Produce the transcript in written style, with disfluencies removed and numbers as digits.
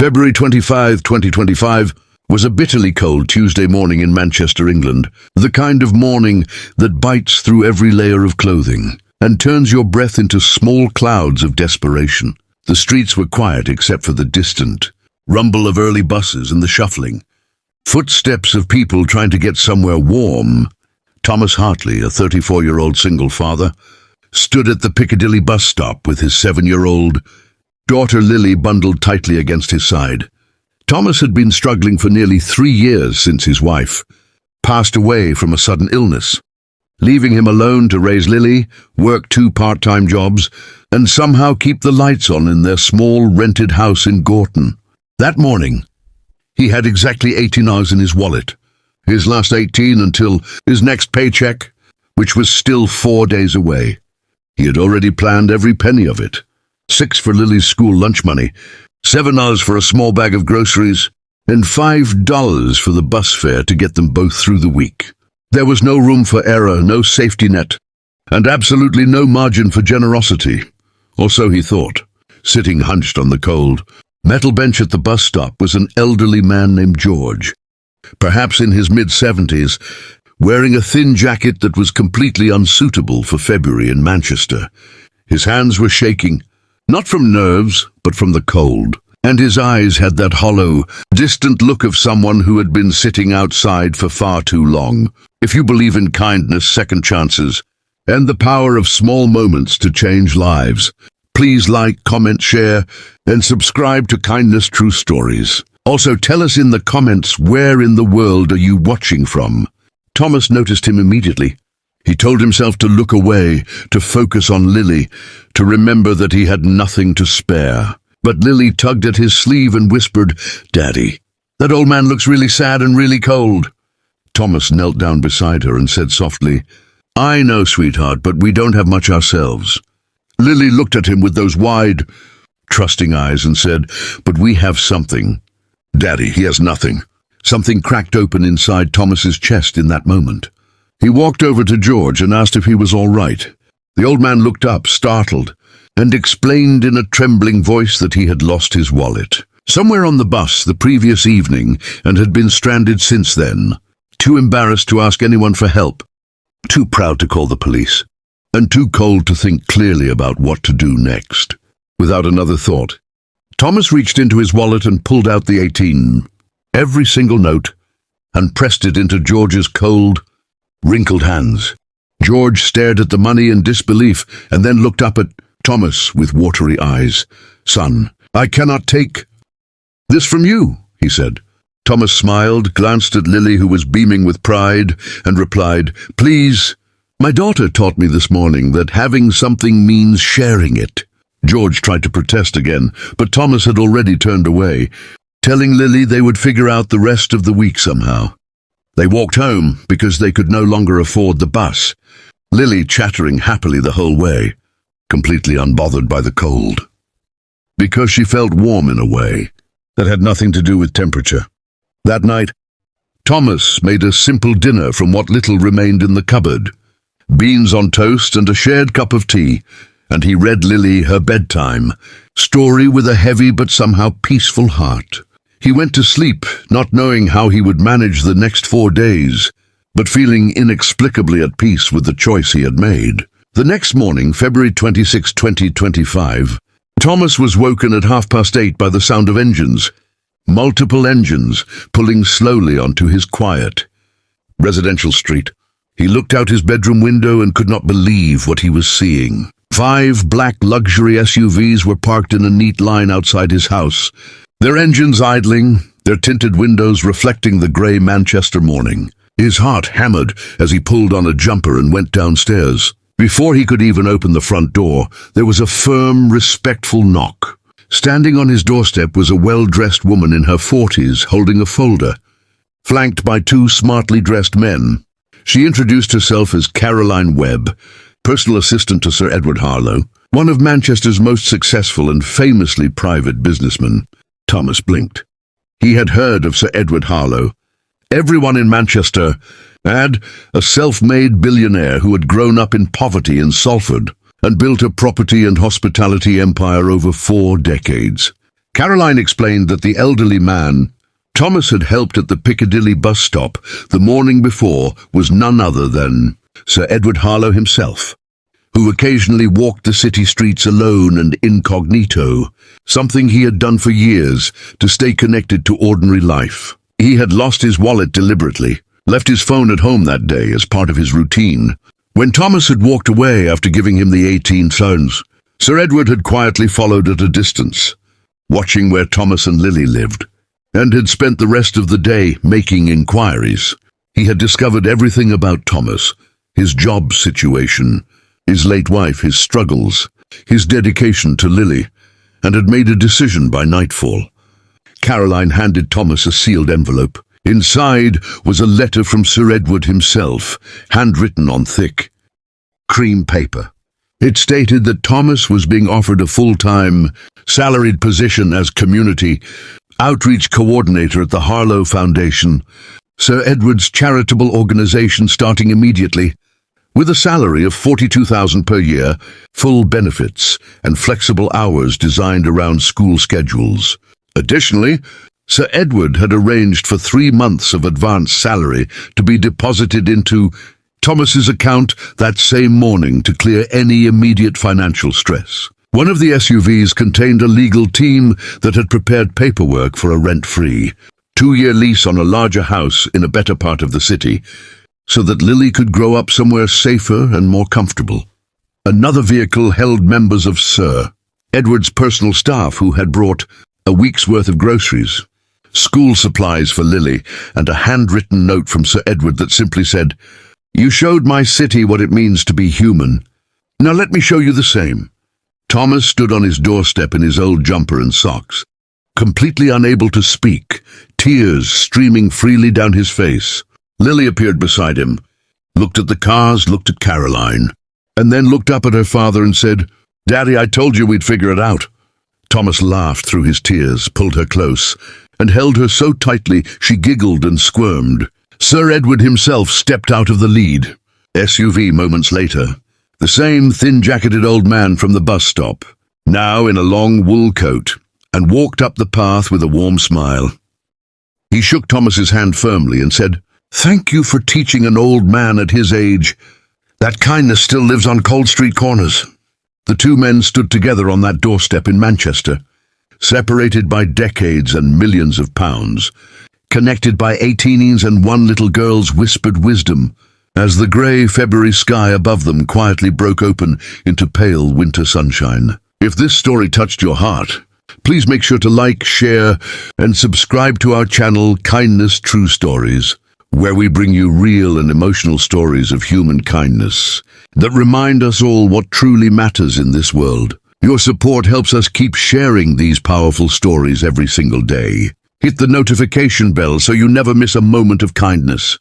February 25, 2025, was a bitterly cold Tuesday morning in Manchester, England, the kind of morning that bites through every layer of clothing and turns your breath into small clouds of desperation. The streets were quiet except for the distant rumble of early buses and the shuffling footsteps of people trying to get somewhere warm. Thomas Hartley, a 34-year-old single father, stood at the Piccadilly bus stop with his 7-year-old daughter Lily bundled tightly against his side. Thomas had been struggling for nearly 3 years since his wife passed away from a sudden illness, leaving him alone to raise Lily, work 2 part-time jobs, and somehow keep the lights on in their small rented house in Gorton. That morning, he had exactly 18 hours in his wallet, his last 18 until his next paycheck, which was still 4 days away. He had already planned every penny of it. 6 for Lily's school lunch money, $7 for a small bag of groceries, and $5 for the bus fare to get them both through the week. There was no room for error, no safety net, and absolutely no margin for generosity, or so he thought. Sitting hunched on the cold metal bench at the bus stop was an elderly man named George, perhaps in his mid-70s, wearing a thin jacket that was completely unsuitable for February in Manchester. His hands were shaking, not from nerves, but from the cold, and his eyes had that hollow, distant look of someone who had been sitting outside for far too long. If you believe in kindness, second chances, and the power of small moments to change lives, please like, comment, share, and subscribe to Kindness True Stories. Also, tell us in the comments where in the world are you watching from. Thomas noticed him immediately. He told himself to look away, to focus on Lily, to remember that he had nothing to spare. But Lily tugged at his sleeve and whispered, "Daddy, that old man looks really sad and really cold." Thomas knelt down beside her and said softly, "I know, sweetheart, but we don't have much ourselves." Lily looked at him with those wide, trusting eyes and said, "But we have something." "Daddy, he has nothing." Something cracked open inside Thomas's chest in that moment. He walked over to George and asked if he was all right. The old man looked up, startled, and explained in a trembling voice that he had lost his wallet somewhere on the bus the previous evening and had been stranded since then, too embarrassed to ask anyone for help, too proud to call the police, and too cold to think clearly about what to do next. Without another thought, Thomas reached into his wallet and pulled out the 18, every single note, and pressed it into George's cold, wrinkled hands. George stared at the money in disbelief and then looked up at Thomas with watery eyes. "Son, I cannot take this from you," he said. Thomas smiled, glanced at Lily, who was beaming with pride, and replied, "Please, my daughter taught me this morning that having something means sharing it." George tried to protest again, but Thomas had already turned away, telling Lily they would figure out the rest of the week somehow. They walked home because they could no longer afford the bus, Lily chattering happily the whole way, completely unbothered by the cold, because she felt warm in a way that had nothing to do with temperature. That night, Thomas made a simple dinner from what little remained in the cupboard, beans on toast and a shared cup of tea, and he read Lily her bedtime story with a heavy but somehow peaceful heart. He went to sleep, not knowing how he would manage the next 4 days, but feeling inexplicably at peace with the choice he had made. The next morning, February 26, 2025, Thomas was woken at 8:30 by the sound of engines, multiple engines pulling slowly onto his quiet residential street. He looked out his bedroom window and could not believe what he was seeing. 5 black luxury SUVs were parked in a neat line outside his house, their engines idling, their tinted windows reflecting the grey Manchester morning. His heart hammered as he pulled on a jumper and went downstairs. Before he could even open the front door, there was a firm, respectful knock. Standing on his doorstep was a well-dressed woman in her 40s holding a folder, flanked by 2 smartly dressed men. She introduced herself as Caroline Webb, personal assistant to Sir Edward Harlow, one of Manchester's most successful and famously private businessmen. Thomas blinked. He had heard of Sir Edward Harlow. Everyone in Manchester had a self-made billionaire who had grown up in poverty in Salford and built a property and hospitality empire over 4 decades. Caroline explained that the elderly man Thomas had helped at the Piccadilly bus stop the morning before was none other than Sir Edward Harlow himself, who occasionally walked the city streets alone and incognito, something he had done for years to stay connected to ordinary life. He had lost his wallet deliberately, left his phone at home that day as part of his routine. When Thomas had walked away after giving him the 18 pounds, Sir Edward had quietly followed at a distance, watching where Thomas and Lily lived, and had spent the rest of the day making inquiries. He had discovered everything about Thomas, his job situation, his late wife, his struggles, his dedication to Lily, and had made a decision by nightfall. Caroline handed Thomas a sealed envelope. Inside was a letter from Sir Edward himself, handwritten on thick cream paper. It stated that Thomas was being offered a full-time, salaried position as community outreach coordinator at the Harlow Foundation, Sir Edward's charitable organization, starting immediately, with a salary of £42,000 per year, full benefits, and flexible hours designed around school schedules. Additionally, Sir Edward had arranged for 3 months of advance salary to be deposited into Thomas's account that same morning to clear any immediate financial stress. One of the SUVs contained a legal team that had prepared paperwork for a rent-free, 2-year lease on a larger house in a better part of the city, so that Lily could grow up somewhere safer and more comfortable. Another vehicle held members of Sir Edward's personal staff who had brought a week's worth of groceries, school supplies for Lily, and a handwritten note from Sir Edward that simply said, "You showed my city what it means to be human. Now let me show you the same." Thomas stood on his doorstep in his old jumper and socks, completely unable to speak, tears streaming freely down his face. Lily appeared beside him, looked at the cars, looked at Caroline, and then looked up at her father and said, "Daddy, I told you we'd figure it out." Thomas laughed through his tears, pulled her close, and held her so tightly she giggled and squirmed. Sir Edward himself stepped out of the lead SUV moments later, the same thin-jacketed old man from the bus stop, now in a long wool coat, and walked up the path with a warm smile. He shook Thomas's hand firmly and said, "Thank you for teaching an old man at his age that kindness still lives on cold street corners." The two men stood together on that doorstep in Manchester, separated by decades and millions of pounds, connected by 18s and one little girl's whispered wisdom, as the grey February sky above them quietly broke open into pale winter sunshine. If this story touched your heart, please make sure to like, share, and subscribe to our channel, Kindness True Stories, where we bring you real and emotional stories of human kindness that remind us all what truly matters in this world. Your support helps us keep sharing these powerful stories every single day. Hit the notification bell so you never miss a moment of kindness.